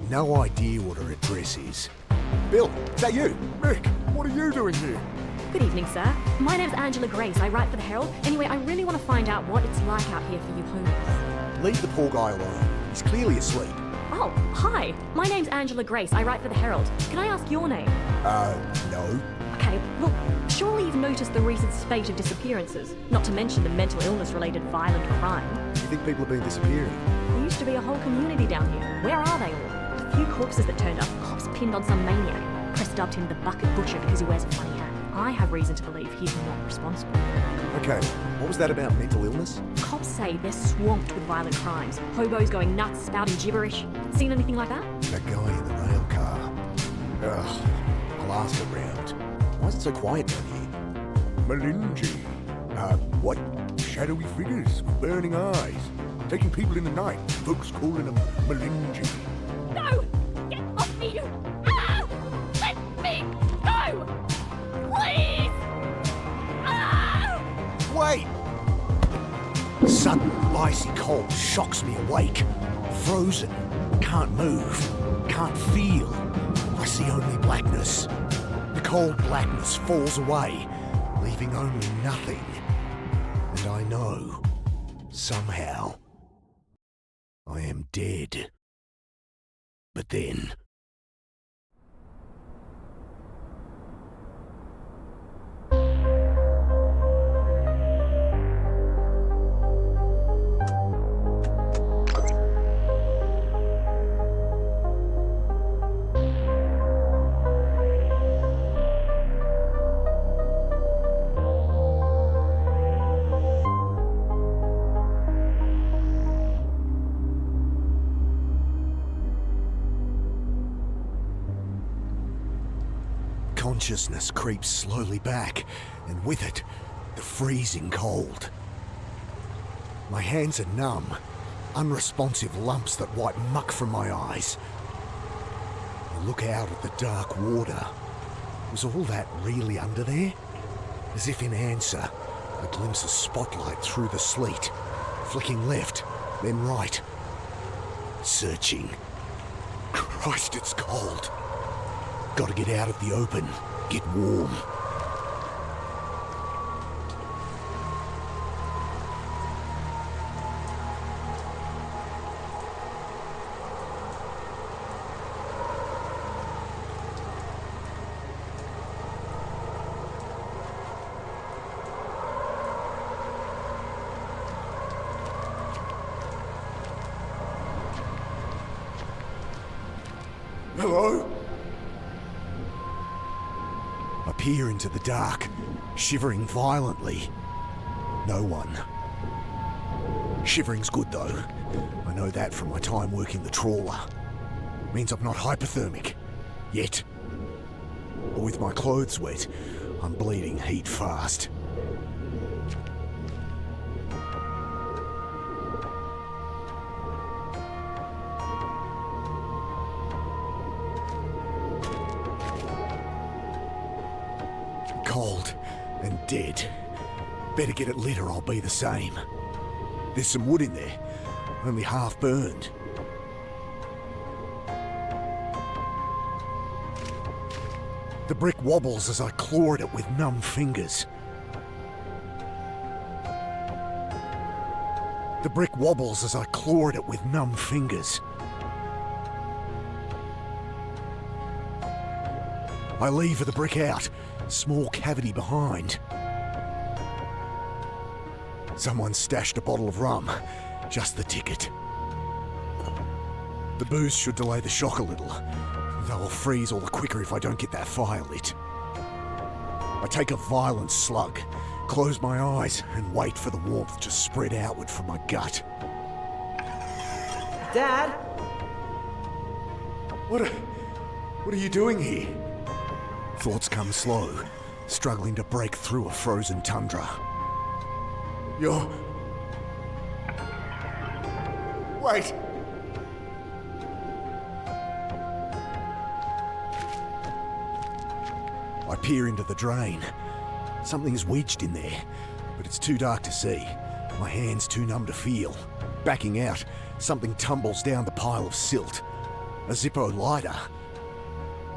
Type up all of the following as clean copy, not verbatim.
no idea what her address is. Bill, is that you? Mick, what are you doing here? Good evening, sir. My name's Angela Grace. I write for the Herald. Anyway, I really want to find out what it's like out here for you homeless. Leave the poor guy alone. He's clearly asleep. Oh, hi. My name's Angela Grace. I write for the Herald. Can I ask your name? No. Okay, well, surely you've noticed the recent spate of disappearances, not to mention the mental illness-related violent crime. You think people have been disappearing? There used to be a whole community down here. Where are they all? A few corpses that turned up, cops pinned on some maniac, press dubbed him the Bucket Butcher because he wears a funny hat. I have reason to believe he's not responsible. Okay, what was that about mental illness? Cops say they're swamped with violent crimes. Hobos going nuts, spouting gibberish. Seen anything like that? That guy in the rail car. Ugh, I'll ask around. Why is it so quiet down here? Malinji. What? Shadowy figures with burning eyes. Taking people in the night. Folks calling them Malinji. No! Get off me, you! Ah! Let me go! Please! Ah! Wait! Sudden, icy cold shocks me awake. Frozen. Can't move. Can't feel. I see only blackness. The cold blackness falls away, leaving only nothing. And I know, somehow, I am dead. But then... Consciousness creeps slowly back, and with it, the freezing cold. My hands are numb, unresponsive lumps that wipe muck from my eyes. I look out at the dark water. Was all that really under there? As if in answer, I glimpse a spotlight through the sleet, flicking left, then right. Searching. Christ, it's cold. Gotta get out of the open, get warm. Hello? I peer into the dark, shivering violently. No one. Shivering's good though. I know that from my time working the trawler. Means I'm not hypothermic. Yet. But with my clothes wet, I'm bleeding heat fast. Cold and dead. Better get it lit or I'll be the same. There's some wood in there, only half burned. The brick wobbles as I claw at it with numb fingers. The brick wobbles as I claw at it with numb fingers. I lever the brick out, small cavity behind. Someone stashed a bottle of rum, just the ticket. The booze should delay the shock a little, though I'll freeze all the quicker if I don't get that fire lit. I take a violent slug, close my eyes, and wait for the warmth to spread outward from my gut. Dad? What are you doing here? Thoughts come slow, struggling to break through a frozen tundra. You're... Wait! I peer into the drain. Something's wedged in there, but it's too dark to see. My hands too numb to feel. Backing out, something tumbles down the pile of silt. A Zippo lighter.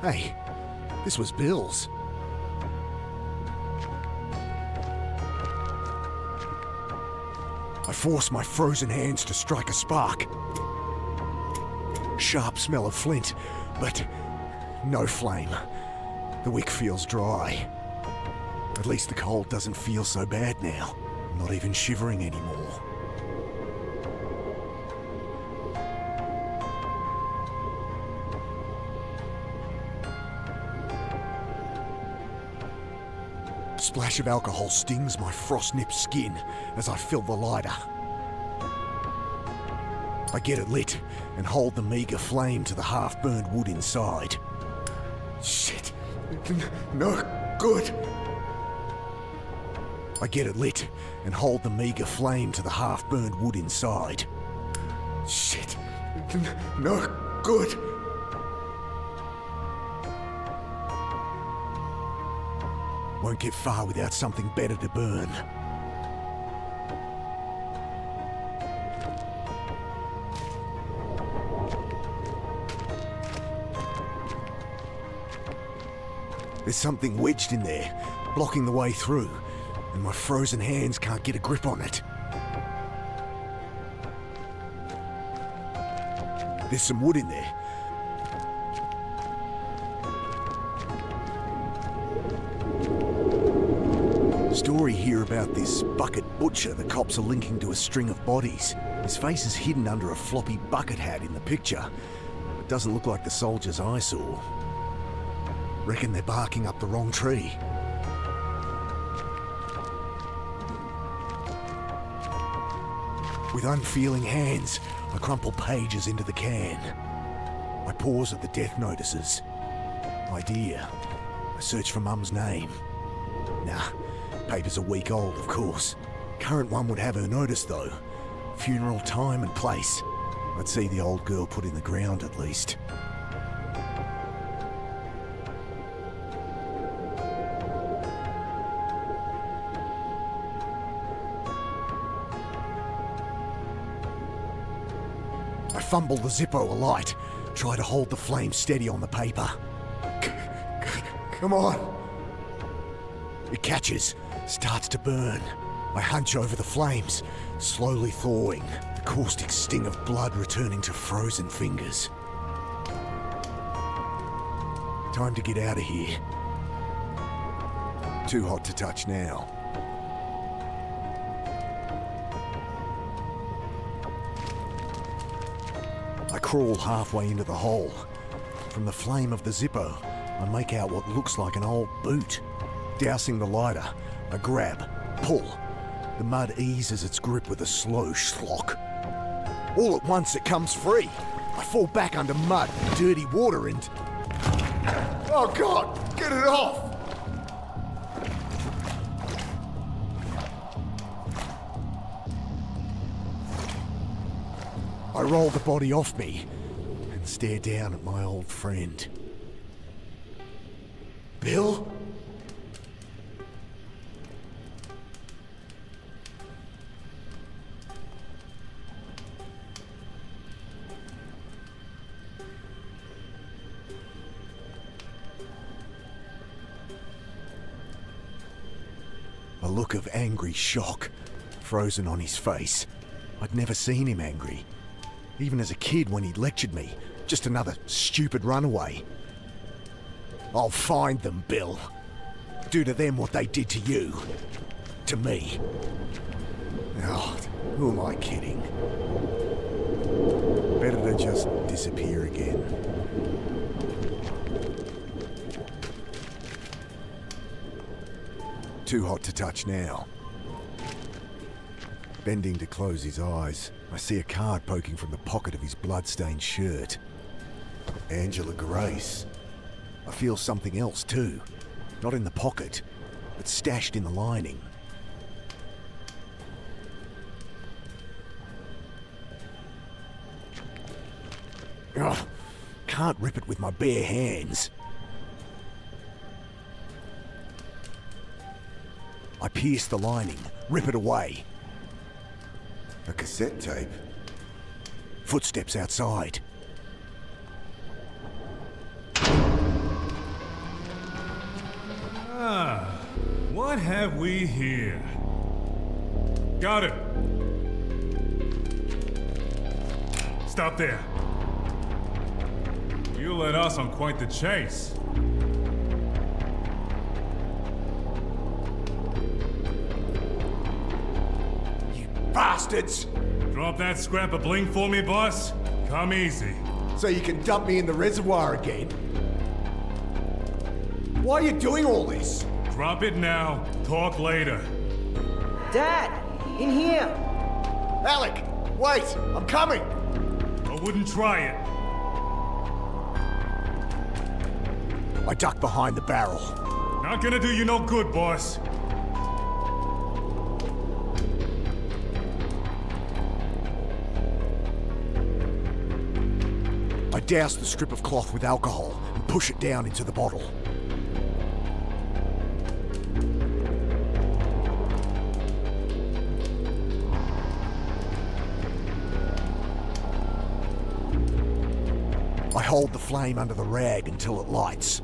Hey, this was Bill's. I force my frozen hands to strike a spark. Sharp smell of flint, but no flame. The wick feels dry. At least the cold doesn't feel so bad now. I'm not even shivering anymore. Splash of alcohol stings my frost-nipped skin as I fill the lighter. I get it lit and hold the meagre flame to the half-burned wood inside. Shit. No good. I get it lit and hold the meagre flame to the half-burned wood inside. Shit. No good. Won't get far without something better to burn. There's something wedged in there, blocking the way through, and my frozen hands can't get a grip on it. There's some wood in there. Story here about this bucket butcher the cops are linking to a string of bodies. His face is hidden under a floppy bucket hat in the picture. It doesn't look like the soldiers I saw. Reckon they're barking up the wrong tree. With unfeeling hands, I crumple pages into the can. I pause at the death notices. Idea. I search for Mum's name. Nah, paper's a week old, of course. Current one would have her notice, though. Funeral time and place. I'd see the old girl put in the ground, at least. I fumble the Zippo alight, try to hold the flame steady on the paper. Come on! It catches, starts to burn. I hunch over the flames, slowly thawing, the caustic sting of blood returning to frozen fingers. Time to get out of here. Too hot to touch now. I crawl halfway into the hole. From the flame of the Zippo, I make out what looks like an old boot. Dousing the lighter, I grab, pull. The mud eases its grip with a slow schlock. All at once it comes free. I fall back under mud, dirty water and... Oh God, get it off! I roll the body off me and stare down at my old friend. Bill? A look of angry shock frozen on his face. I'd never seen him angry. Even as a kid when he lectured me. Just another stupid runaway. I'll find them, Bill. Do to them what they did to you. To me. Oh, who am I kidding? Better to just disappear again. Too hot to touch now. Bending to close his eyes, I see a card poking from the pocket of his blood-stained shirt. Angela Grace. I feel something else too. Not in the pocket, but stashed in the lining. Ugh, can't rip it with my bare hands. I pierce the lining, rip it away. A cassette tape. Footsteps outside. What have we here? Got it. Stop there. You led us on quite the chase. You bastards! Drop that scrap of bling for me, boss. Come easy. So you can dump me in the reservoir again? Why are you doing all this? Drop it now. Talk later. Dad! In here! Alec, wait! I'm coming! I wouldn't try it. I duck behind the barrel. Not gonna do you no good, boss. I douse the strip of cloth with alcohol and push it down into the bottle. I hold the flame under the rag until it lights.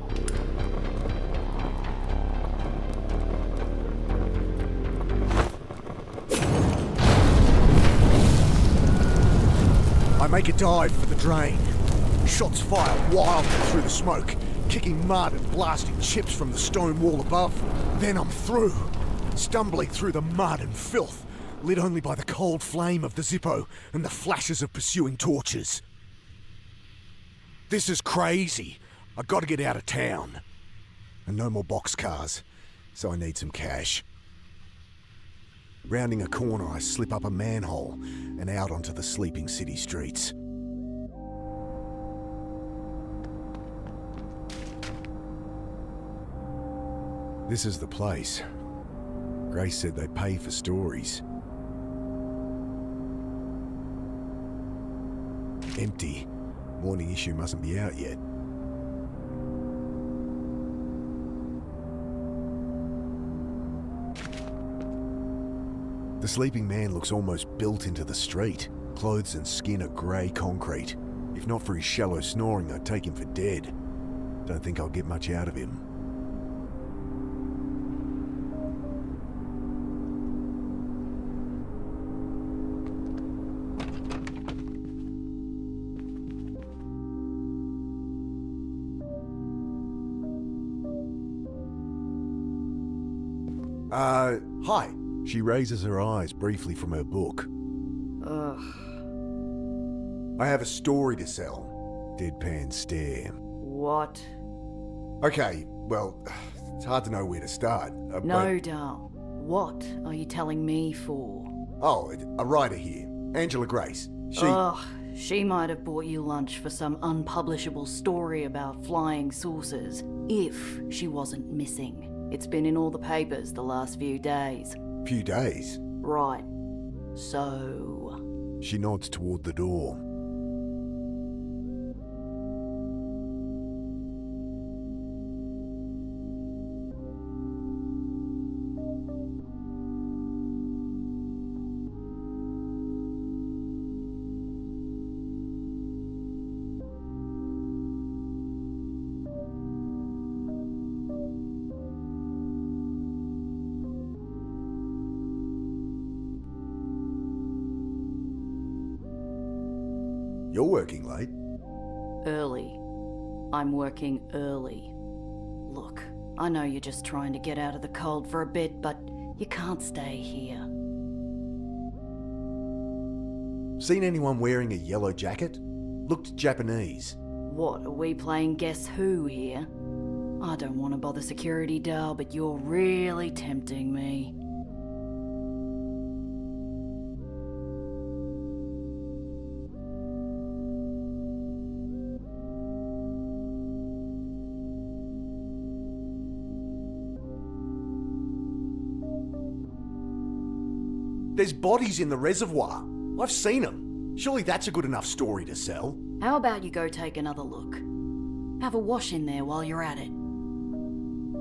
I make a dive for the drain. Shots fire wildly through the smoke, kicking mud and blasting chips from the stone wall above. Then I'm through, stumbling through the mud and filth, lit only by the cold flame of the Zippo and the flashes of pursuing torches. This is crazy. I gotta get out of town. And no more boxcars, so I need some cash. Rounding a corner, I slip up a manhole and out onto the sleeping city streets. This is the place. Grace said they pay for stories. Empty. Morning issue mustn't be out yet. The sleeping man looks almost built into the street. Clothes and skin are grey concrete. If not for his shallow snoring, I'd take him for dead. Don't think I'll get much out of him. Hi. She raises her eyes briefly from her book. Ugh. I have a story to sell. Deadpan stare. What? Okay, well, it's hard to know where to start. No, Dal. What are you telling me for? Oh, a writer here. Angela Grace. She might have bought you lunch for some unpublishable story about flying saucers, if she wasn't missing. It's been in all the papers the last few days. Few days? Right. So... She nods toward the door. You're working late. Early. I'm working early. Look, I know you're just trying to get out of the cold for a bit, but you can't stay here. Seen anyone wearing a yellow jacket? Looked Japanese. What, are we playing Guess Who here? I don't want to bother security, Dal, but you're really tempting me. There's bodies in the reservoir. I've seen them. Surely that's a good enough story to sell. How about you go take another look? Have a wash in there while you're at it.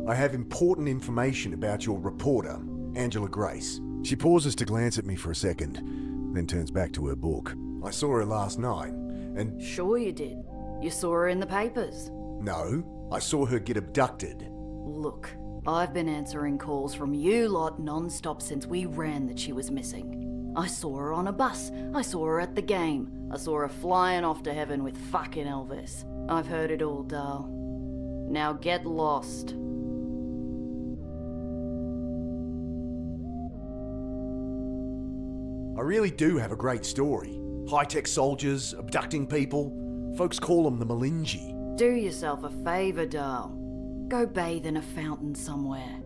I have important information about your reporter, Angela Grace. She pauses to glance at me for a second, then turns back to her book. I saw her last night, and... Sure you did. You saw her in the papers. No, I saw her get abducted. Look, I've been answering calls from you lot non-stop since we ran that she was missing. I saw her on a bus. I saw her at the game. I saw her flying off to heaven with fucking Elvis. I've heard it all, Dal. Now get lost. I really do have a great story. High-tech soldiers, abducting people. Folks call them the Malinji. Do yourself a favour, Dal. Go bathe in a fountain somewhere.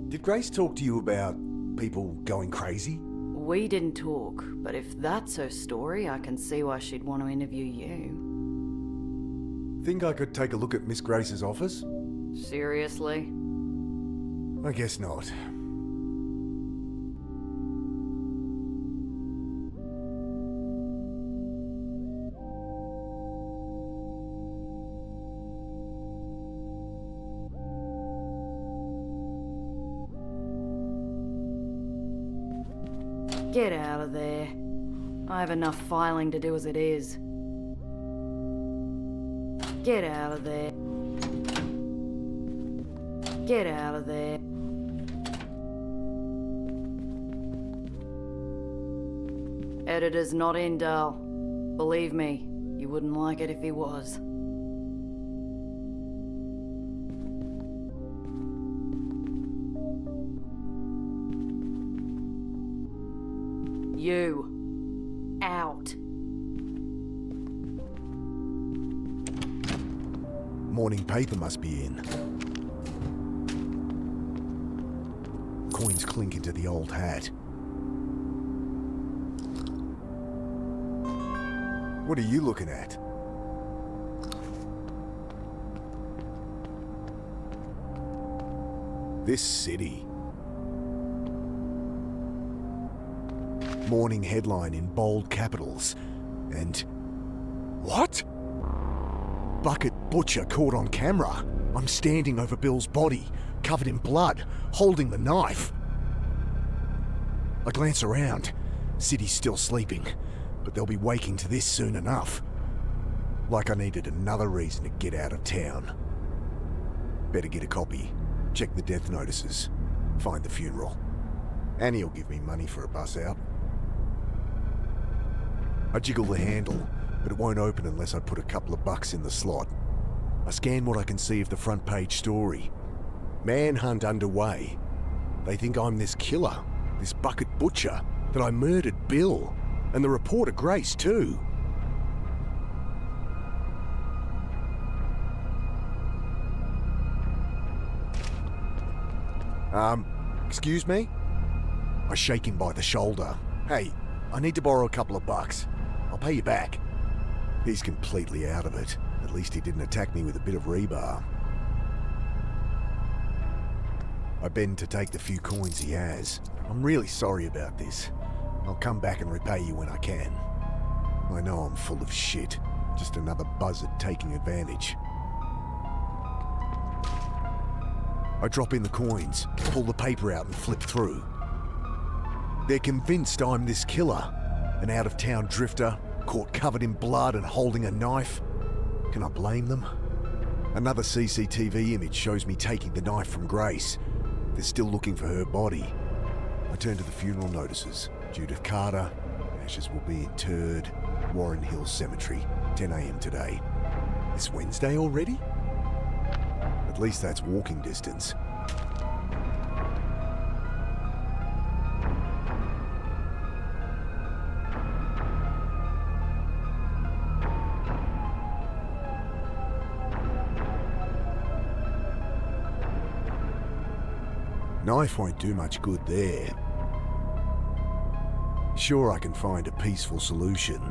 Did Grace talk to you about people going crazy? We didn't talk, but if that's her story, I can see why she'd want to interview you. Think I could take a look at Miss Grace's office? Seriously? I guess not. Get out of there. I have enough filing to do as it is. Get out of there. Get out of there. Editor's not in, Dal. Believe me, you wouldn't like it if he was. You. Out. Morning paper must be in. Coins clink into the old hat. What are you looking at? This city. Morning headline in bold capitals. And... what? Bucket butcher caught on camera. I'm standing over Bill's body, covered in blood, holding the knife. I glance around. City's still sleeping, but they'll be waking to this soon enough. Like I needed another reason to get out of town. Better get a copy, check the death notices, find the funeral. Annie'll give me money for a bus out. I jiggle the handle, but it won't open unless I put a couple of bucks in the slot. I scan what I can see of the front page story. Manhunt underway. They think I'm this killer, this bucket butcher, that I murdered Bill, and the reporter Grace too. Excuse me? I shake him by the shoulder. Hey, I need to borrow a couple of bucks. I'll pay you back. He's completely out of it. At least he didn't attack me with a bit of rebar. I bend to take the few coins he has. I'm really sorry about this. I'll come back and repay you when I can. I know I'm full of shit. Just another buzzard taking advantage. I drop in the coins, pull the paper out and flip through. They're convinced I'm this killer, an out-of-town drifter, caught covered in blood and holding a knife. Can I blame them? Another CCTV image shows me taking the knife from Grace. They're still looking for her body. I turn to the funeral notices. Judith Carter, ashes will be interred, Warren Hills Cemetery, 10 a.m. today. It's Wednesday already? At least that's walking distance. Knife won't do much good there. Sure, I can find a peaceful solution.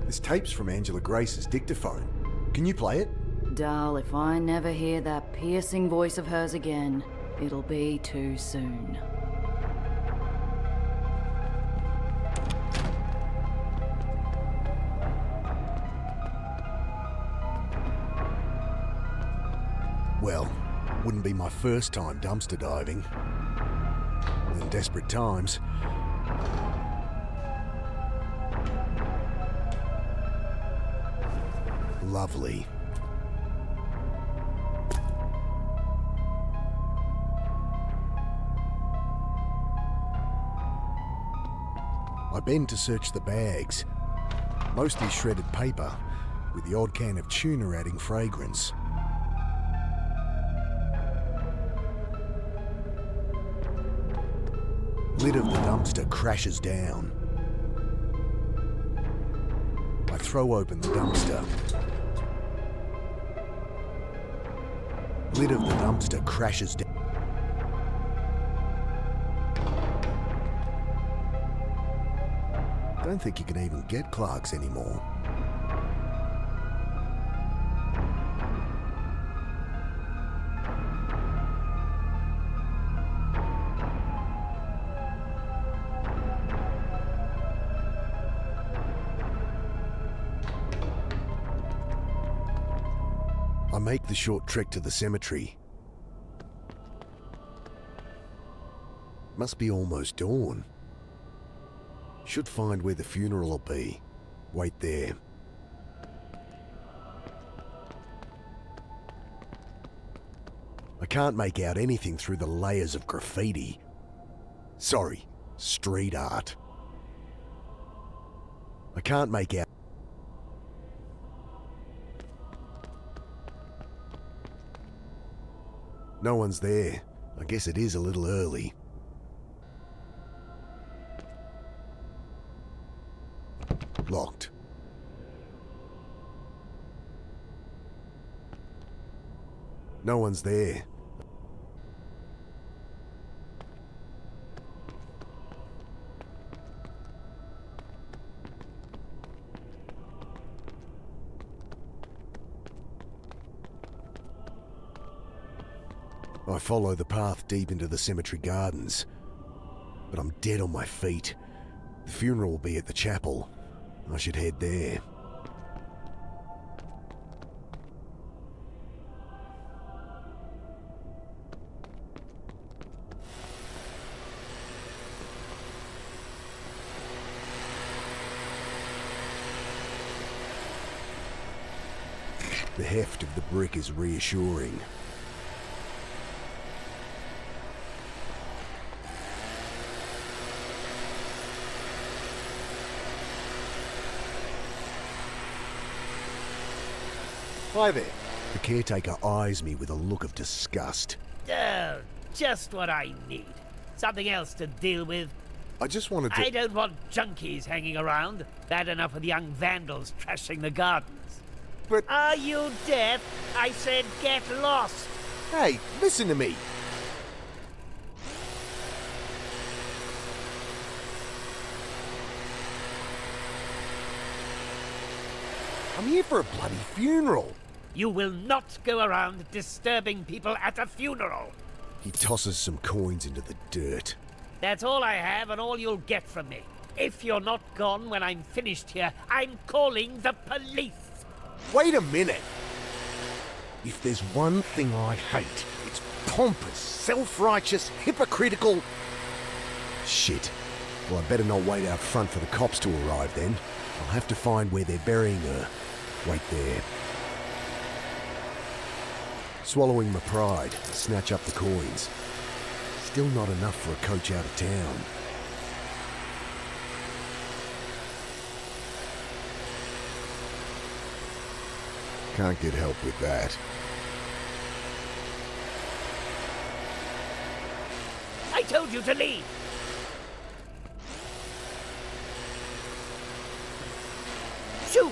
This tape's from Angela Grace's dictaphone. Can you play it? Dal, if I never hear that piercing voice of hers again, it'll be too soon. Well, wouldn't be my first time dumpster diving. In desperate times. Lovely. I bend to search the bags. Mostly shredded paper, with the odd can of tuna adding fragrance. Lid of the dumpster crashes down. I throw open the dumpster. Lid of the dumpster crashes down. Don't think you can even get Clarks anymore. I make the short trek to the cemetery. Must be almost dawn. Should find where the funeral will be. Wait there. I can't make out anything through the layers of graffiti. Sorry, street art. I can't make out. No one's there. I guess it is a little early. Locked. No one's there. I follow the path deep into the cemetery gardens, but I'm dead on my feet. The funeral will be at the chapel. I should head there. The heft of the brick is reassuring. Hi there. The caretaker eyes me with a look of disgust. Oh, just what I need. Something else to deal with. I just wanted to... I don't want junkies hanging around. Bad enough with young vandals trashing the gardens. But... Are you deaf? I said get lost. Hey, listen to me. I'm here for a bloody funeral. You will not go around disturbing people at a funeral. He tosses some coins into the dirt. That's all I have and all you'll get from me. If you're not gone when I'm finished here, I'm calling the police. Wait a minute. If there's one thing I hate, it's pompous, self-righteous, hypocritical... Shit. Well, I better not wait out front for the cops to arrive then. I'll have to find where they're burying her. Wait there. Swallowing my pride, I snatch up the coins. Still not enough for a coach out of town. Can't get help with that. I told you to leave. Shoot!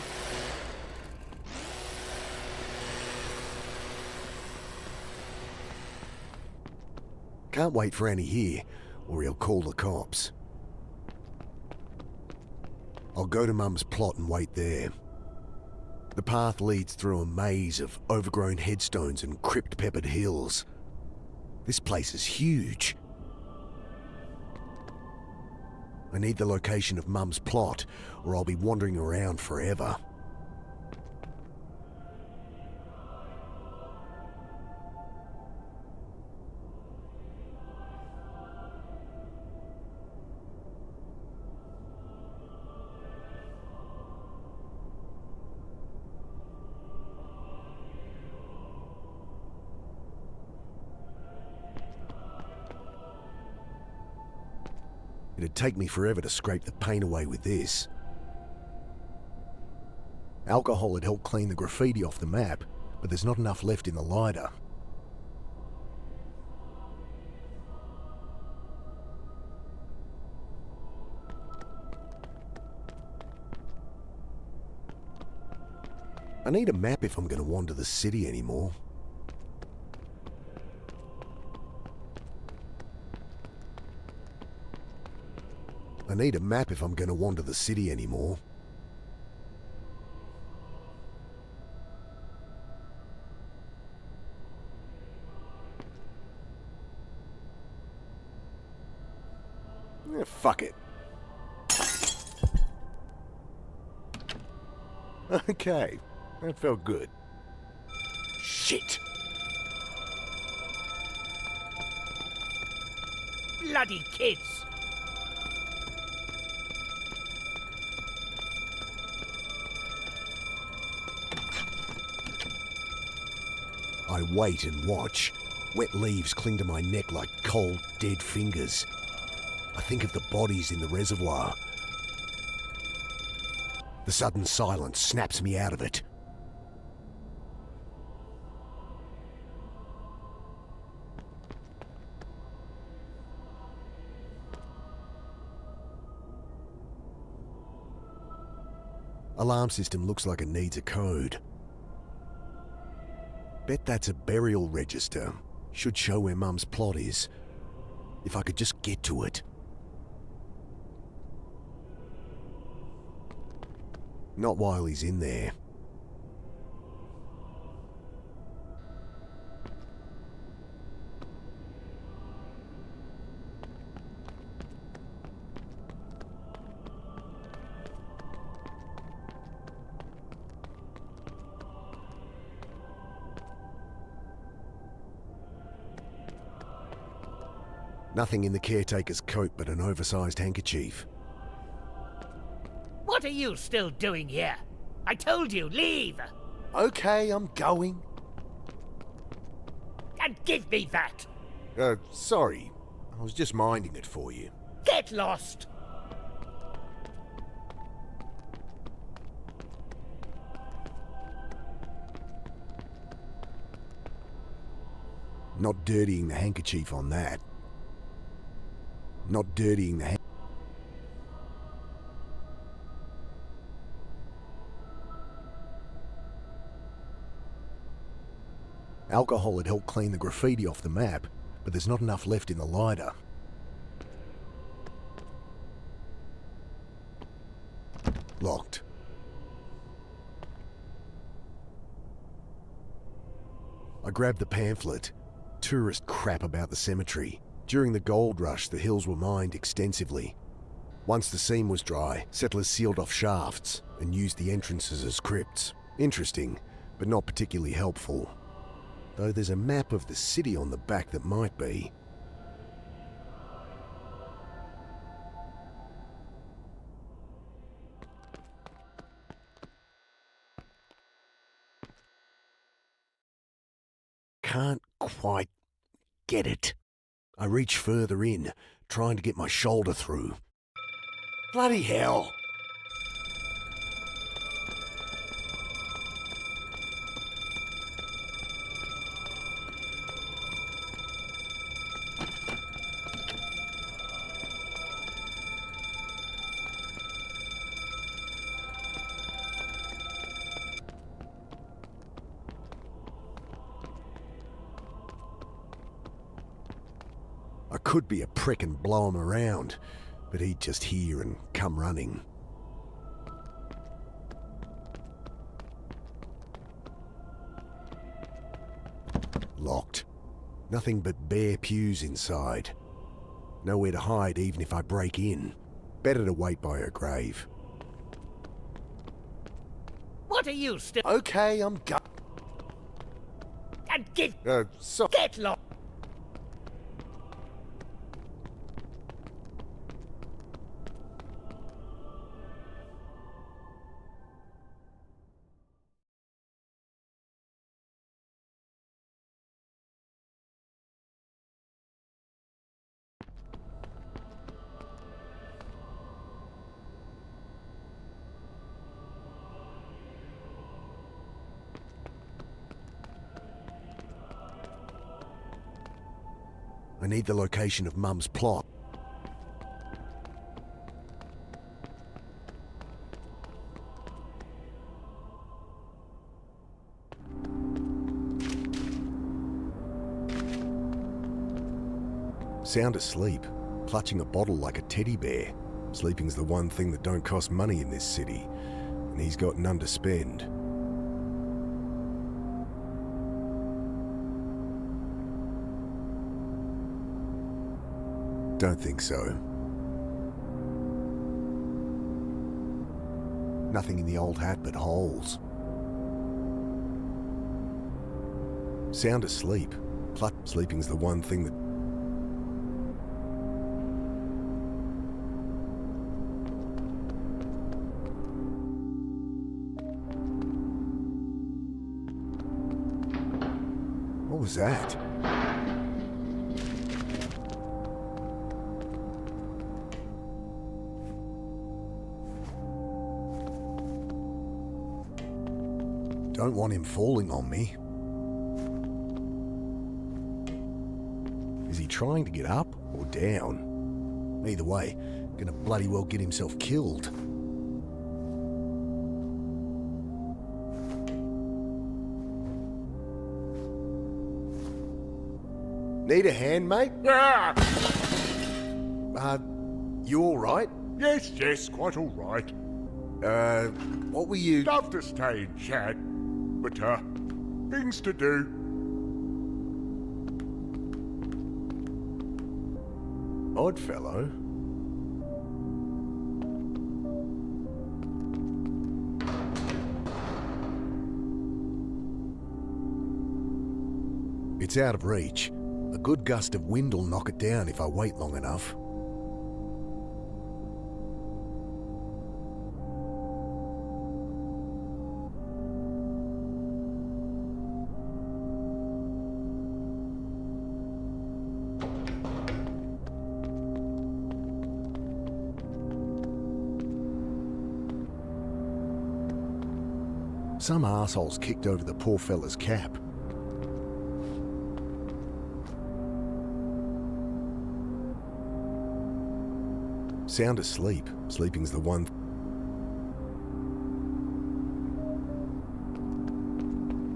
Can't wait for Annie here, or he'll call the cops. I'll go to Mum's plot and wait there. The path leads through a maze of overgrown headstones and crypt-peppered hills. This place is huge. I need the location of Mum's plot, or I'll be wandering around forever. It'd take me forever to scrape the paint away with this. Alcohol had helped clean the graffiti off the map, but there's not enough left in the lighter. I need a map if I'm going to wander the city anymore. I need a map if I'm going to wander the city anymore. Fuck it. Okay, that felt good. Shit! Bloody kids! I wait and watch. Wet leaves cling to my neck like cold, dead fingers. I think of the bodies in the reservoir. The sudden silence snaps me out of it. Alarm system looks like it needs a code. Bet that's a burial register. Should show where Mum's plot is. If I could just get to it. Not while he's in there. Nothing in the caretaker's coat but an oversized handkerchief. What are you still doing here? I told you, leave! Okay, I'm going. And give me that! Sorry. I was just minding it for you. Get lost! Not dirtying the handkerchief on that. Not dirtying the Alcohol had helped clean the graffiti off the map, but there's not enough left in the lighter. Locked. I grabbed the pamphlet. Tourist crap about the cemetery. During the gold rush, the hills were mined extensively. Once the seam was dry, settlers sealed off shafts and used the entrances as crypts. Interesting, but not particularly helpful. Though there's a map of the city on the back that might be. Can't quite get it. I reach further in, trying to get my shoulder through. Bloody hell! I could be a prick and blow him around, but he'd just hear and come running. Locked. Nothing but bare pews inside. Nowhere to hide even if I break in. Better to wait by her grave. What are you still... Okay, I'm go- And give... so- Get lost! I need the location of Mum's plot. Sound asleep, clutching a bottle like a teddy bear. Sleeping's the one thing that don't cost money in this city, and he's got none to spend. Don't think so. Nothing in the old hat but holes. Sound asleep. Sleeping's the one thing that... What was that? Don't want him falling on me. Is he trying to get up or down? Either way, gonna bloody well get himself killed. Need a hand, mate? Ah! You all right? Yes, quite all right. What were you... Love to stay and chat, but, things to do. Odd fellow. It's out of reach. A good gust of wind will knock it down if I wait long enough. Some arseholes kicked over the poor fella's cap. Sound asleep. Sleeping's the one...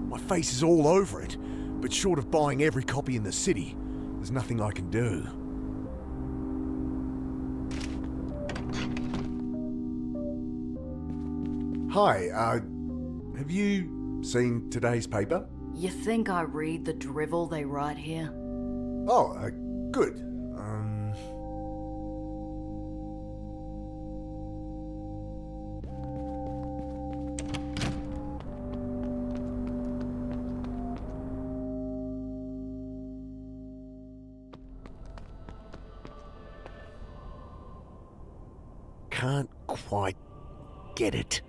My face is all over it, but short of buying every copy in the city, there's nothing I can do. Hi, have you seen today's paper? You think I read the drivel they write here? Oh, good. Can't quite get it.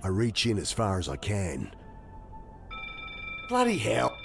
I reach in as far as I can. Bloody hell.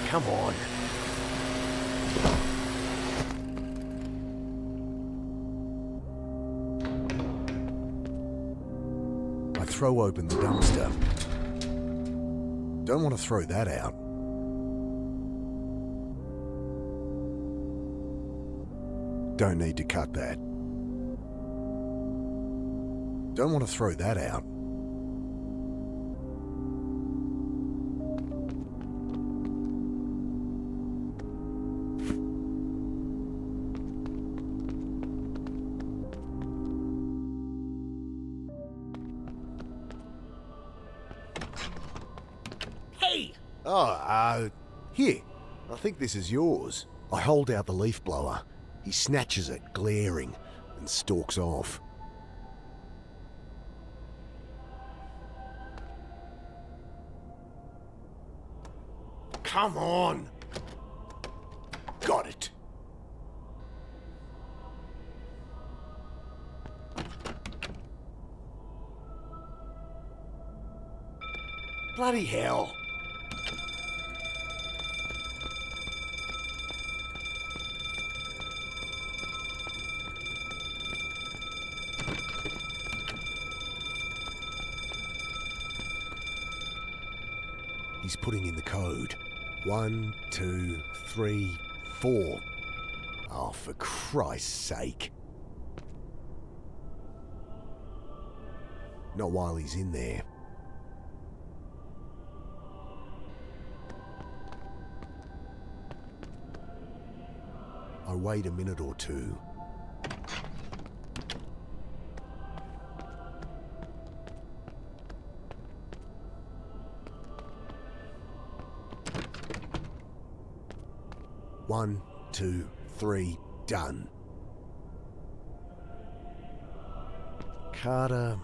Come on. I throw open the dumpster. Don't want to throw that out. Don't need to cut that. Don't want to throw that out. Here. I think this is yours. I hold out the leaf blower. He snatches it, glaring, and stalks off. Come on! Got it. Bloody hell. He's putting in the code. 1, 2, 3, 4. Oh, for Christ's sake. Not while he's in there. I wait a minute or two. One, 2, 3, done. Carter.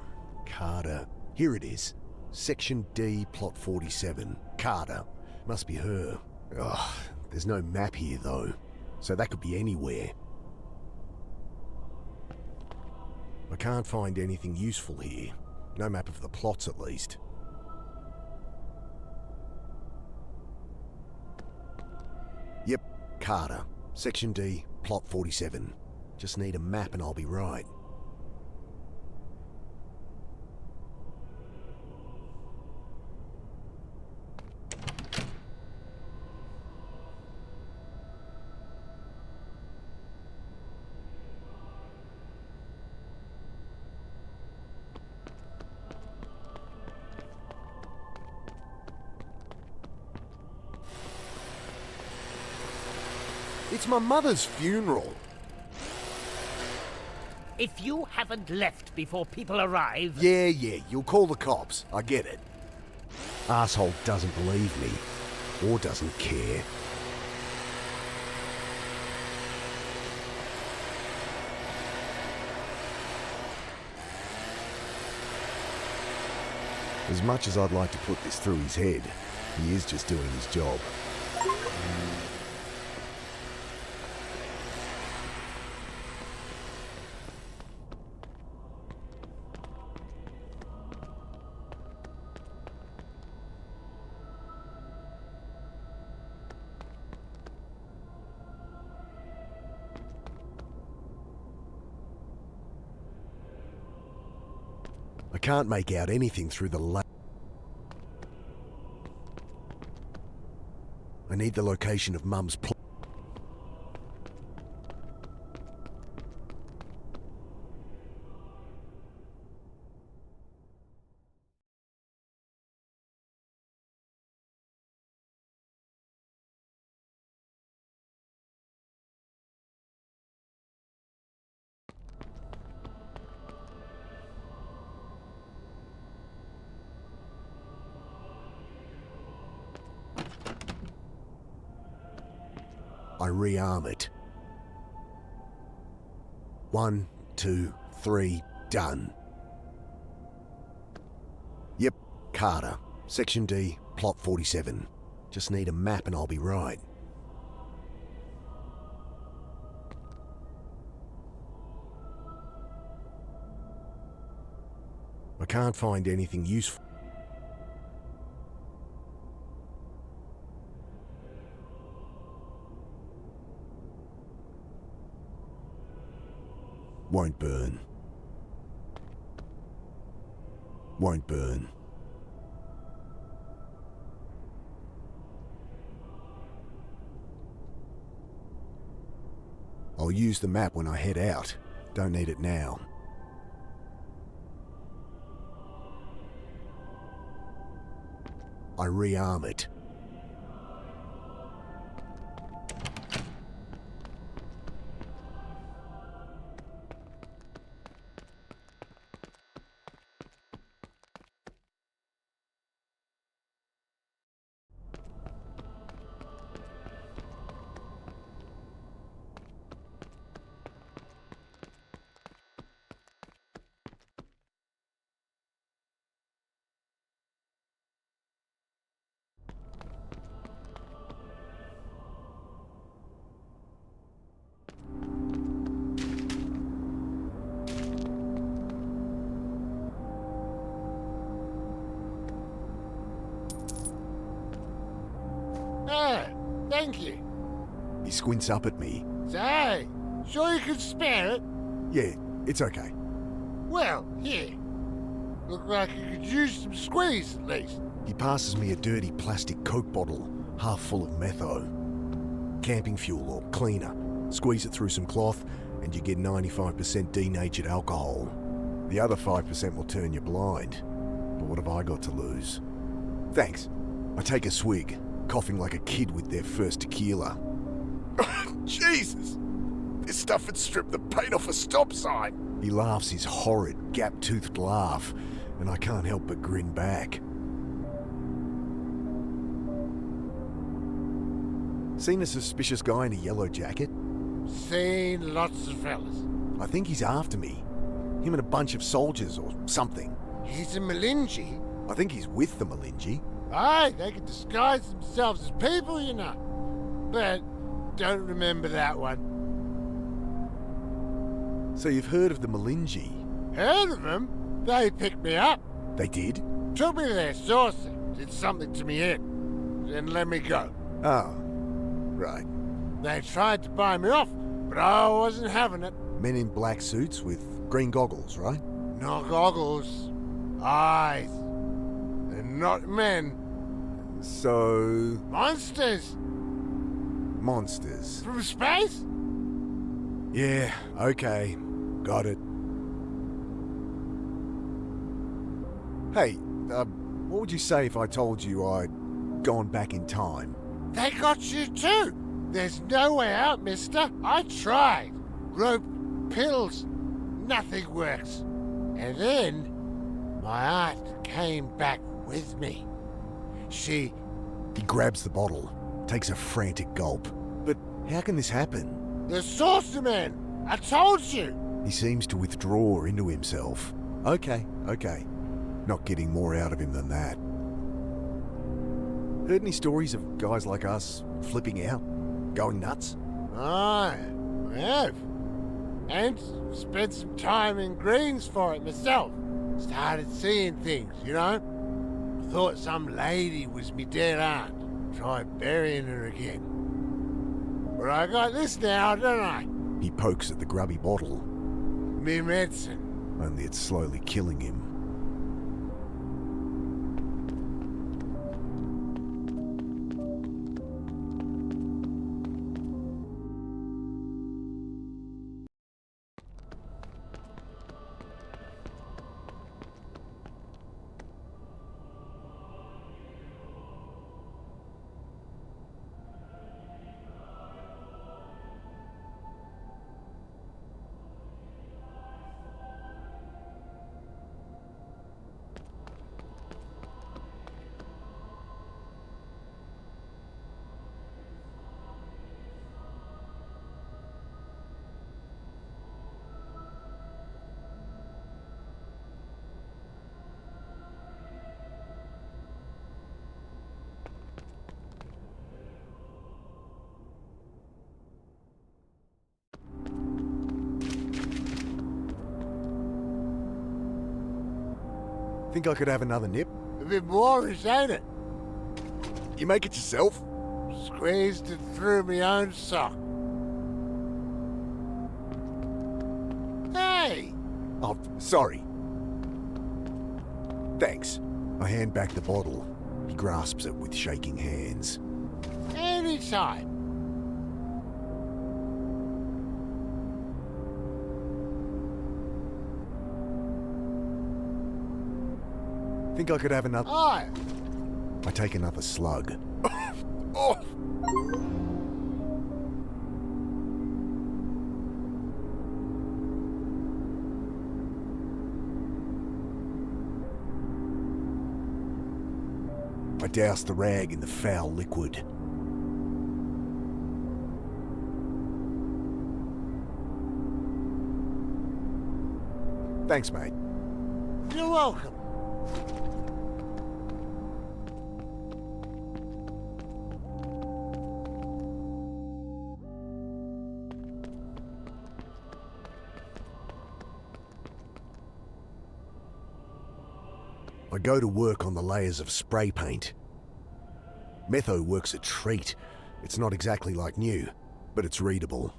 Here it is. Section D, plot 47. Carter. Must be her. Ugh, there's no map here though, so that could be anywhere. I can't find anything useful here. No map of the plots at least. Yep. Carter, Section D, plot 47. Just need a map and I'll be right. It's my mother's funeral. If you haven't left before people arrive... Yeah, you'll call the cops. I get it. Asshole doesn't believe me. Or doesn't care. As much as I'd like to put this through his head, he is just doing his job. I can't make out anything through the I need the location of Mum's I rearm it. 1, 2, 3, done. Yep, Carter, Section D, plot 47. Just need a map and I'll be right. I can't find anything useful. Won't burn. Won't burn. I'll use the map when I head out. Don't need it now. I rearm it. thank you. He squints up at me. Say, sure you can spare it? Yeah, it's okay. Well, here. Look like you could use some squeeze at least. He passes me a dirty plastic Coke bottle, half full of metho. Camping fuel or cleaner. Squeeze it through some cloth and you get 95% denatured alcohol. The other 5% will turn you blind. But what have I got to lose? Thanks. I take a swig, coughing like a kid with their first tequila. Jesus! This stuff would strip the paint off a stop sign. He laughs his horrid, gap-toothed laugh, and I can't help but grin back. Seen a suspicious guy in a yellow jacket? Seen lots of fellas. I think he's after me. Him and a bunch of soldiers or something. He's a Malingi. I think he's with the Malingi. Aye, they can disguise themselves as people, you know. But don't remember that one. So you've heard of the Malingi? Heard of them? They picked me up. They did? Took me to their saucer, did something to me head, then let me go. Oh, right. They tried to buy me off, but I wasn't having it. Men in black suits with green goggles, right? Not goggles. Eyes. They're not men. So... Monsters. monsters. From space? Yeah, okay. Got it. Hey, what would you say if I told you I'd gone back in time? They got you too. There's no way out, mister. I tried. Rope, pills, nothing works. And then, my aunt came back with me. She... He grabs the bottle, takes a frantic gulp. But how can this happen? The saucer man! I told you! He seems to withdraw into himself. Okay. Not getting more out of him than that. Heard any stories of guys like us flipping out? Going nuts? Aye, I have. And spent some time in Greens for it myself. Started seeing things, you know? Thought some lady was me dead aunt. Tried burying her again. But I got this now, don't I? He pokes at the grubby bottle. Me medicine. Only it's slowly killing him. Think I could have another nip? A bit Moorish, ain't it? You make it yourself? Squeezed it through my own sock. Hey! Oh, sorry. Thanks. I hand back the bottle. He grasps it with shaking hands. Anytime. Think I could have another... Aye. I take another slug. Oh! I douse the rag in the foul liquid. Thanks, mate. You're welcome. I go to work on the layers of spray paint. Metho works a treat, It's not exactly like new, but it's readable.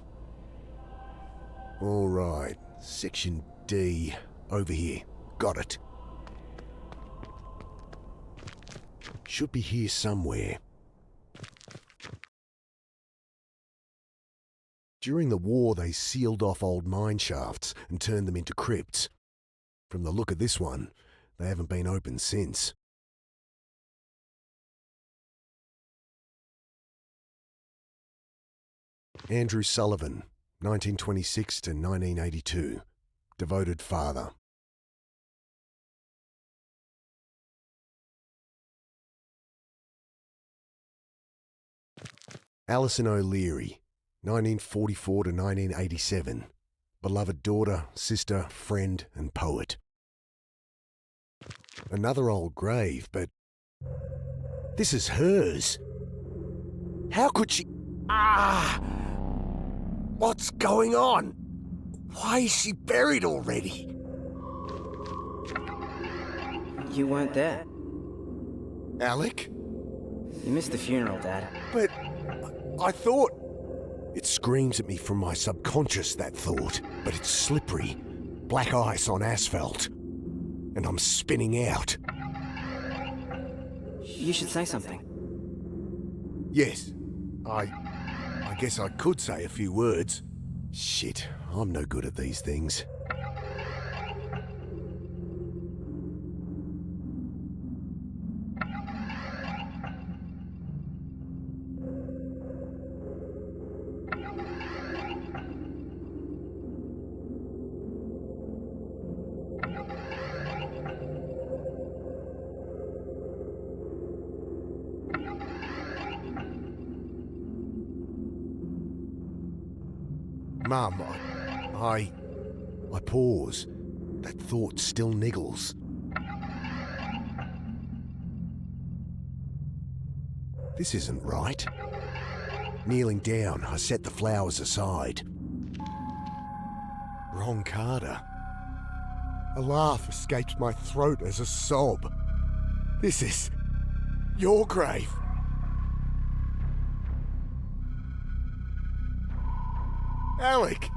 All right, Section D. Over here. Got it. Should be here somewhere. During the war, they sealed off old mine shafts and turned them into crypts. From the look of this one, they haven't been opened since. Andrew Sullivan, 1926 to 1982. Devoted father. Alison O'Leary, 1944 to 1987. Beloved daughter, sister, friend, and poet. Another old grave, but this is hers. How could she... What's going on? Why is she buried already? You weren't there. Alec? You missed the funeral, Dad. But I thought... It screams at me from my subconscious, that thought, but it's slippery. Black ice on asphalt. And I'm spinning out. You should say something. Yes, I guess I could say a few words. Shit, I'm no good at these things. Mum, I pause. That thought still niggles. This isn't right. Kneeling down, I set the flowers aside. Wrong Carter. A laugh escaped my throat as a sob. This is your grave. Alec!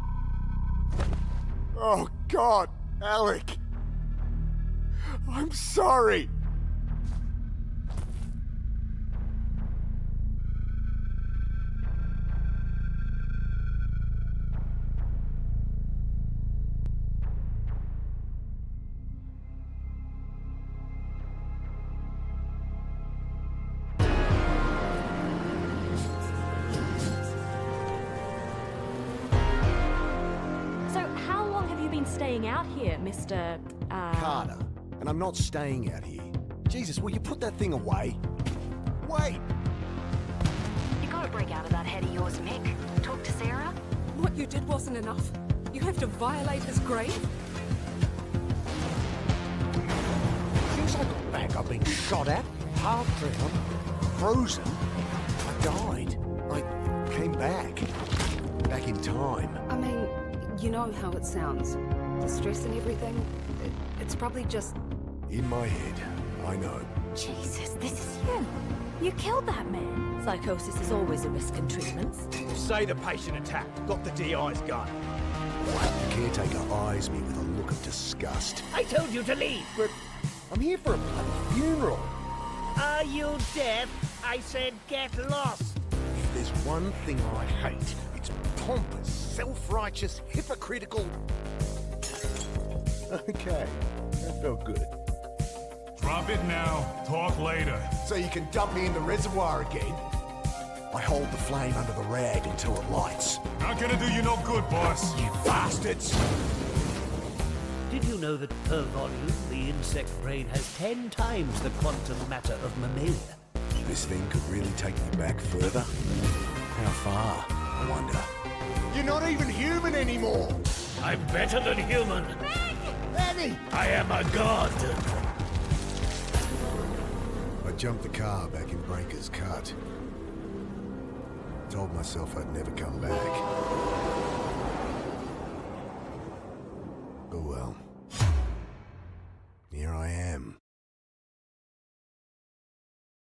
Oh, God, Alec! I'm sorry! Staying out here, Mr. Carter. And I'm not staying out here. Jesus, will you put that thing away? Wait! You gotta break out of that head of yours, Mick. Talk to Sarah. What you did wasn't enough. You have to violate his grave? Since I got back, I've been shot at, half drowned, frozen. I died. I came back. Back in time. I mean, you know how it sounds. The stress and everything. It's probably just... In my head, I know. Jesus, this is you. You killed that man. Psychosis is always a risk in treatments. Say the patient attacked. Got the DI's gun. The caretaker eyes me with a look of disgust. I told you to leave. But I'm here for a bloody funeral. Are you deaf? I said get lost. If there's one thing I hate, it's pompous, self-righteous, hypocritical... Okay, that felt good. Drop it now. Talk later. So you can dump me in the reservoir again? I hold the flame under the rag until it lights. Not gonna do you no good, boss. You bastards! Did you know that per volume, the insect brain has 10 times the quantum matter of mammalia? This thing could really take me back further. How far, I wonder? You're not even human anymore! I'm better than human. Eddie! I am a god. I jumped the car back in Breaker's Cut. Told myself I'd never come back. Oh well. Here I am.